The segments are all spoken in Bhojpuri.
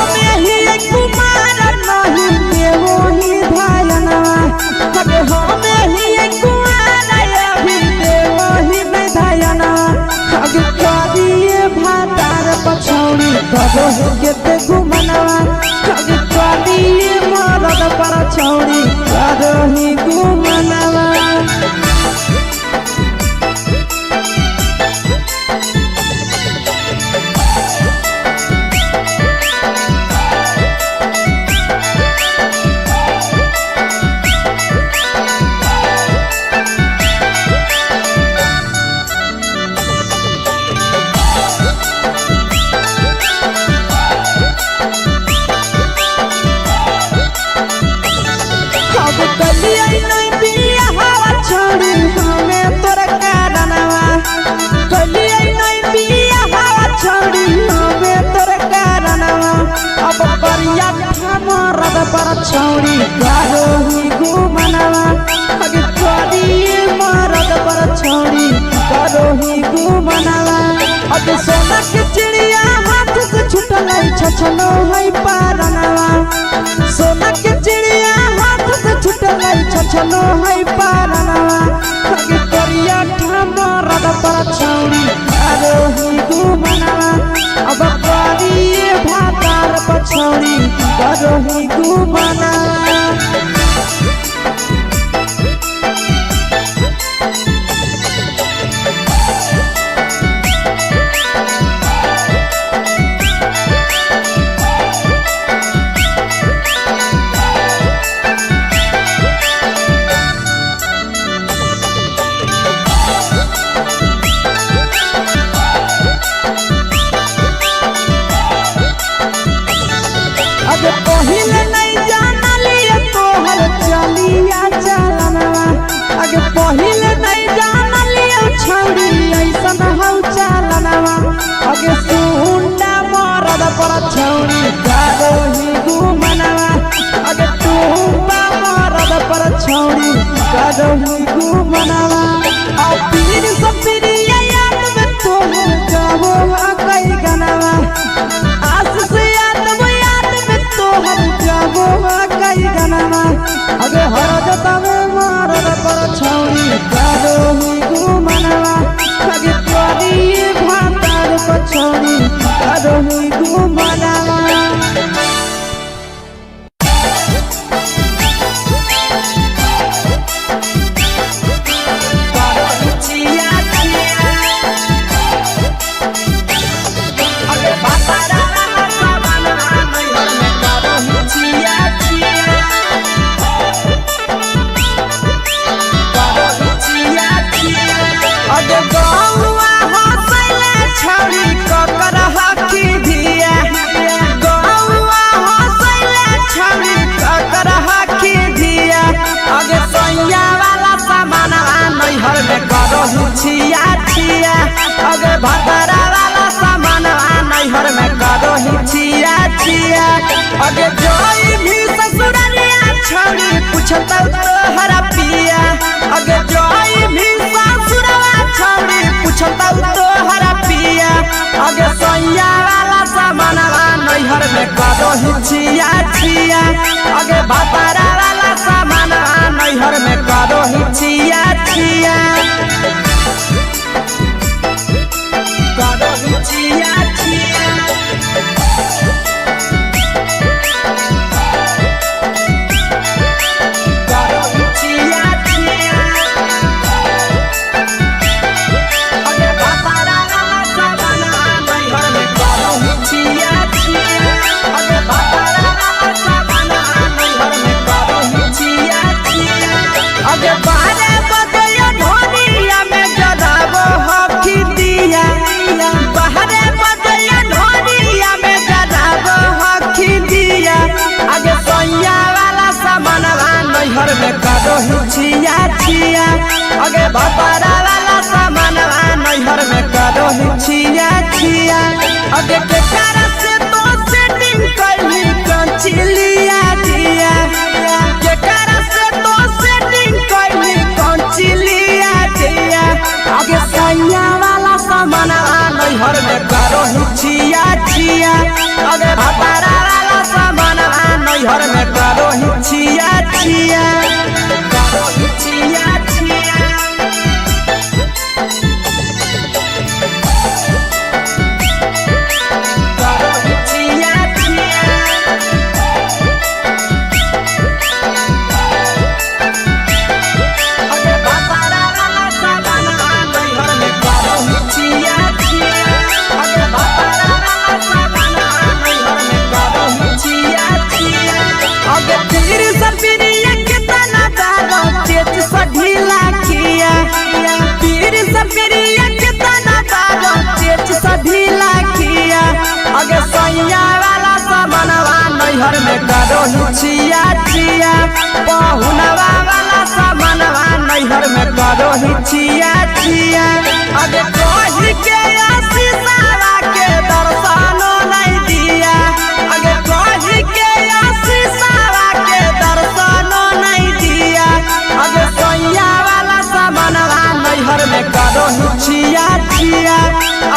हमें ही कुमार नहीं देवो ही धायनवा अगे हमें ही कुमार अभी देवो ही धायनवा अगे करिए भातार पछौड़ी करो गेते घुमनवा अगे करिए मरद पर छौड़ी करो ही घुमनवा पर छौड़ी करो ही घुमनवा अगे करिए मरद पर छौड़ी करो ही घुमनवा अगे सोना के चिड़िया हाथ से छूटल छछलो है पारनवा सोना के चिड़िया हाथ से छूटल छछलो है पारनवा अगे करिया मरद पर छौड़ी करो ही घुमनवा अब करिए भातार पछौड़ी करो ही घुमनवा पहिले नहीं जानलिए तोहर चलिया चलनवा अगे पहिले नहीं जानलिए छौड़ी ऐसन हौ चलनवा अगे सुंडा मरद पर छौड़ी करो ही घुमनवा अगे टूपा मरद पर छौड़ी करो ही घुमनवा और पीर सपरिया याद में तोहर जाबो कई गनवा आस से जाबो कई गनवा अगे हरजता में मरद पर छौड़ी करो ही घुमनवा अगे करिए भातार पछौड़ी करो ही घुमनवा छिया छिया अगे भतरा वाला सामान नैहर में करो ही छिया छिया अगे जोई भी ससुरलिया छौड़ी पूछता तोहरा पिया अगे जोई भी ससुरवा छौड़ी पूछता तोहरा पिया अगे सैया वाला सामान नैहर में करो ही छिया छिया अगे भतरा वाला सामान नैहर में करो ही छिया छिया छिया छिया करो छिया छिया अगे भतरा वाला सामान नैहर में करो छिया छिया अगे भतरा वाला सामान नैहर में करो छिया छिया अगे बारे बदया ढोलिया में जराबो हकी दिया बाहरे बदया ढोलिया में जराबो हकी दिया आगे सैया वाला सामान नैहर में करो छिया छिया आगे भतरा वाला सामान नैहर में करो छिया छिया आगे के कारण से तो सेटिंग करली कंचिलिया दिया के कारण से तो सेटिंग करली कंचिलिया दिया आगे सैया वाला सामान नैहर में करो छिया छिया अगे भतरा नैहर में करो हिचिया चिया पहुनवा वाला सामानवा नैहर में करो हिचिया चिया अगे कही के आशीषवा के दर्शनो नहीं दिया अगे कही के आशीषवा के दर्शनो नहीं दिया अगे सोया वाला सामानवा नैहर में करो हिचिया चिया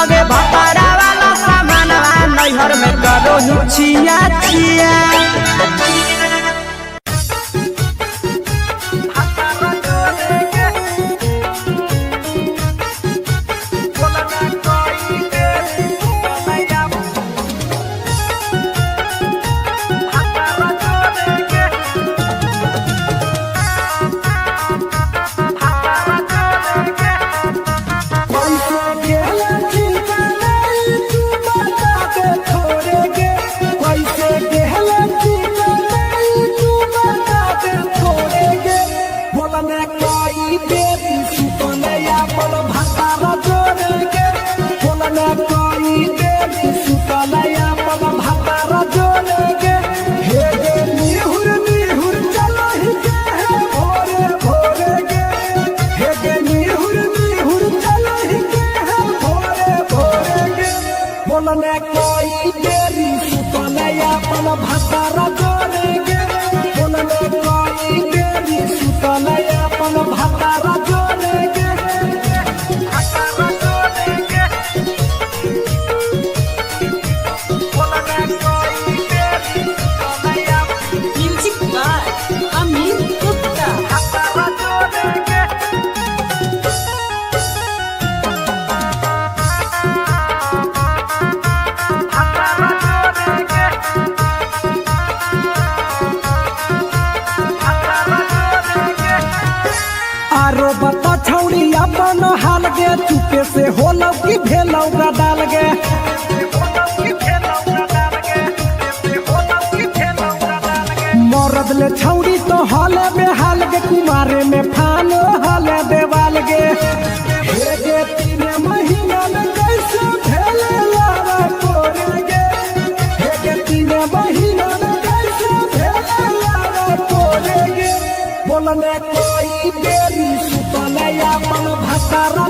अगे भतारा वाला सामानवा नैहर में करो हिचिया चिया चुपे से होलौ की भेलौ डाल गे मरद ले छौड़ी तो हले बेहाल गे कुमारे में फान हले देवाल गे हे गे 3 महीना में कैसे भेले लारा कोरे गे हे गे 3 महीना में कैसे भेले लारा कोरे गे बोलने कोई देरी सुतले अपन भतारा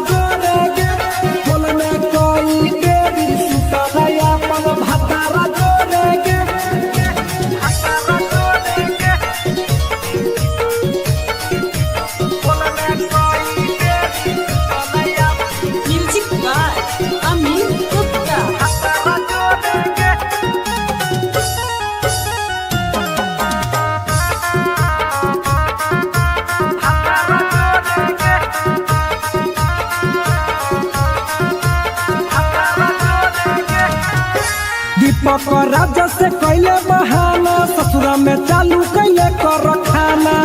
राजा से कैले बहाना ससुरा में चालू कैले कर खाना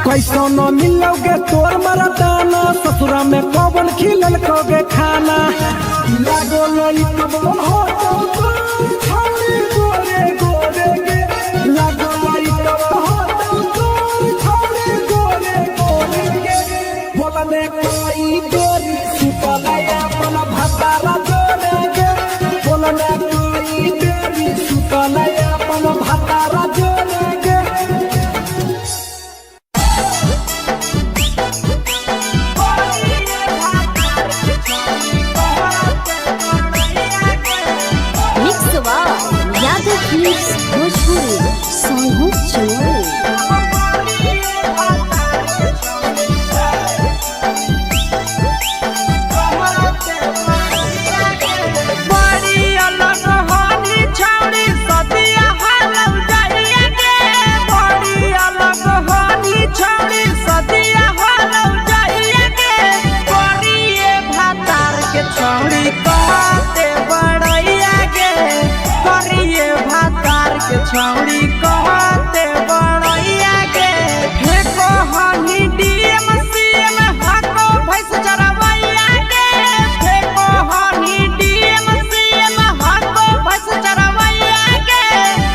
कैसो न मिलोगे तोर मरदाना ससुरा में कौन खिलल कोगे खाना लागो लई कब हो तो छौरी गोरे गोरे गे लागो लई कब हो तो छौरी गोरे गोरे गे बोलने कोई गोरी सुतलया अपन भतारा जोरे गे बोलने कोई गोरी सुतलया अपन भतारा जोरे गे भोजपुरी सोनू चोरी छौड़ी कहते बड़ैया के फेको हनी डीएम सीएम हाको भैंस चरवैया के फेको हनी डीएम सीएम हाको भैंस चरवैया के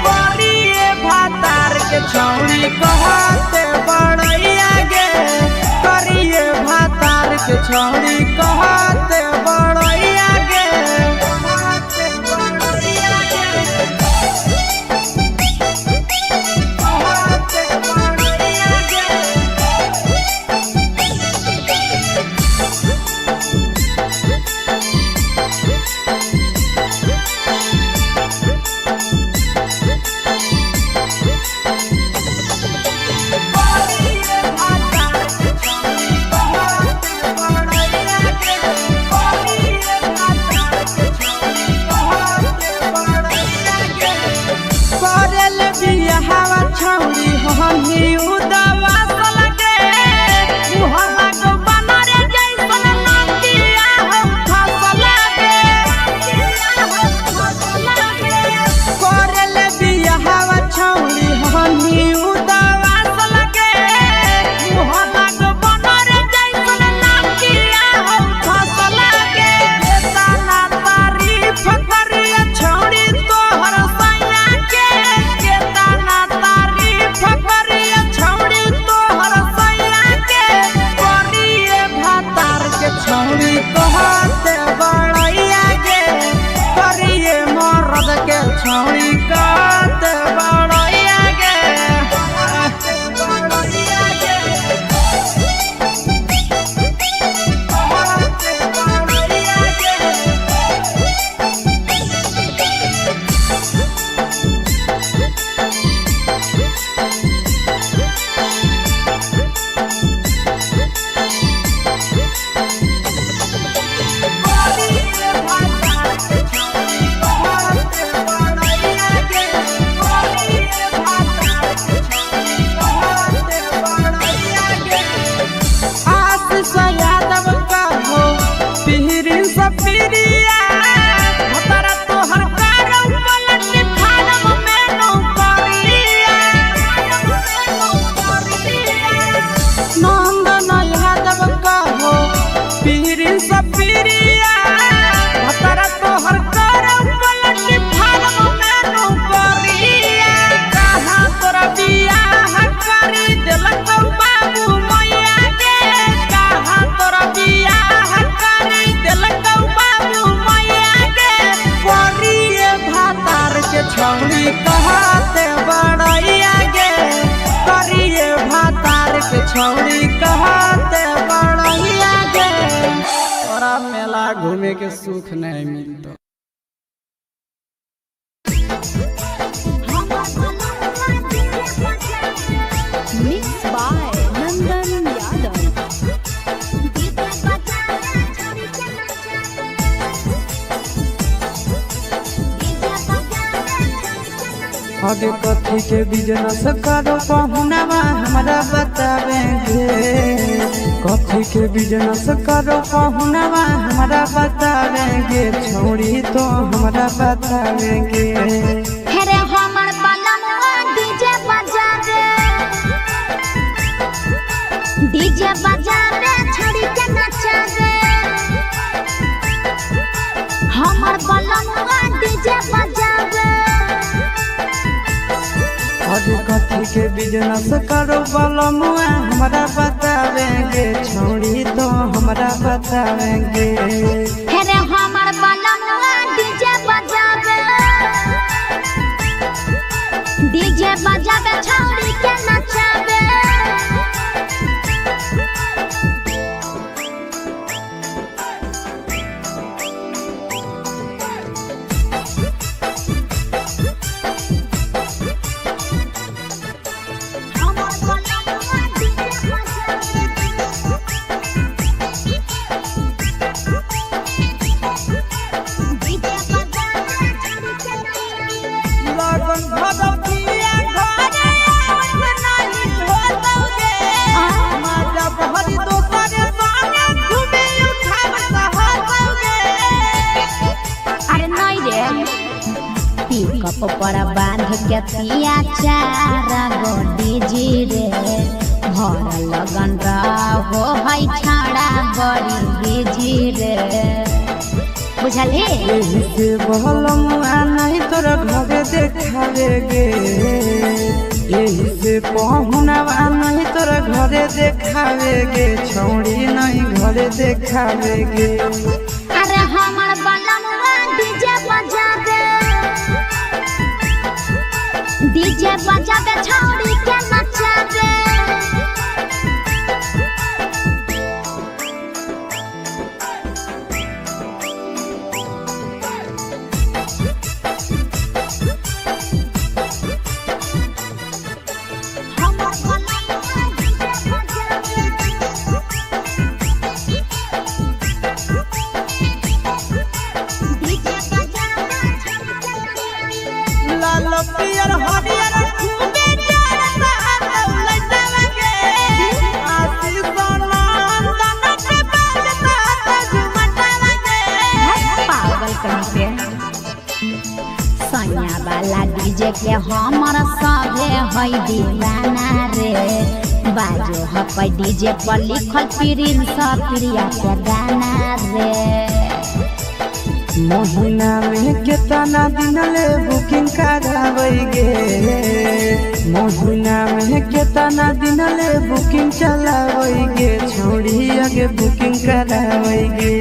करिए भातार के छौड़ी कहते बड़ैया के करिए भातार के छौड़ी कहते बड़ैया के घूमे के सुख नहीं मिलता। मिक्स बाय नंदन यादव। आगे कथी के बिजनेस करो पहुनवा हमरा बतावेंगे। कथी के बिजनेस करो पहुनवा हमरा बतावेंगे। छोड़ी तो हमरा बतावेंगे। हेरे हमर बलमुआ डीजे बजावे। डीजे बजावे छड़ी के नचावे। हमर बलमुआ डीजे बजावे। आगे कथी के बिजनेस करो बलमुआ हमरा बतावेंगे। छोड़ी तो हमरा बतावेंगे। हेरे हमर बलमुआ डीजे बजावे। डीजे बजावे छड़ी के नचावे। पिकअप पर बांध के पिया चारा गोडी जी रे। भर लगन रहो है छाड़ा बड़ी जी रे। बुझली यही से बलमुआ नहीं तोरा घरे देखावेगे। यही से पहुनवा नहीं तोरा घरे देखावेगे। छोड़ी नहीं घरे देखावेगे। अरे हमर बलमुआ डीजे बजावे। डीजे बजावे छौड़ी के नचावे। लाल पियर हरियर खूबे जरता लटलगे। आशीष नंदन के बजता झुमटलगे। पागल कहीं पे सैया वाला डीजे के हमर सभे है दीवाना रे। बाजो है डीजे पर लिखल प्रिंस प्रिया के गाना रे। महीना में कितना दिन ले बुकिंग करावेगे। महीना में कितना दिन ले बुकिंग चलावेगे। छोड़ी आगे बुकिंग करावेगे।